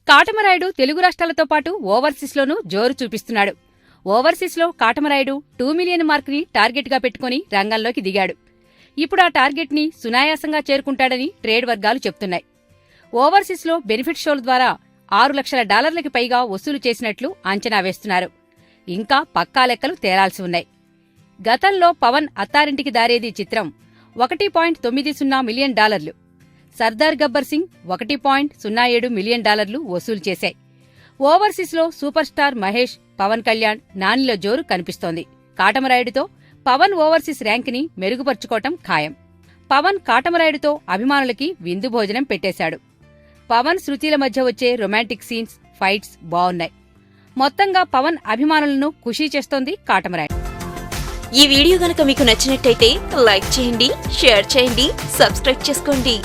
కాటమరాయుడు తెలుగు రాష్ట్రాలతో పాటు ఓవర్సీస్లోనూ జోరు చూపిస్తున్నాడు. ఓవర్సీస్లో కాటమరాయుడు 2 మిలియన్ మార్కుని టార్గెట్గా పెట్టుకుని రంగంలోకి దిగాడు. ఇప్పుడు ఆ టార్గెట్ని సునాయాసంగా చేరుకుంటాడని ట్రేడ్ వర్గాలు చెప్తున్నాయి. ఓవర్సీస్లో బెనిఫిట్ షోల ద్వారా $6 లక్షల పైగా వసూలు చేసినట్లు అంచనా వేస్తున్నారు. ఇంకా పక్కా లెక్కలు తేలాల్సి ఉన్నాయి. గతంలో పవన్ అత్తారింటికి దారేది చిత్రం $1.90 మిలియన్, సర్దార్ గబ్బర్ సింగ్ $1.07 మిలియన్ వసూలు చేశాయి. ఓవర్సీస్లో సూపర్ స్టార్ మహేష్, పవన్ కళ్యాణ్, నానిల జోరు కనిపిస్తోంది. కాటమరాయుడుతో పవన్ ఓవర్సీస్ ర్యాంక్ని మెరుగుపరుచుకోవటం ఖాయం. పవన్ కాటమరాయుడుతో అభిమానులకి విందు భోజనం పెట్టేశాడు. పవన్ శృతిల మధ్య వచ్చే రొమాంటిక్ సీన్స్, ఫైట్స్ బావున్నాయి. మొత్తంగా పవన్ అభిమానులను ఖుషీ చేస్తోంది కాటమరాయుడు. ఈ వీడియో గనక మీకు నచ్చినట్టయితే లైక్ చేయండి, షేర్ చేయండి, సబ్స్క్రైబ్ చేసుకోండి.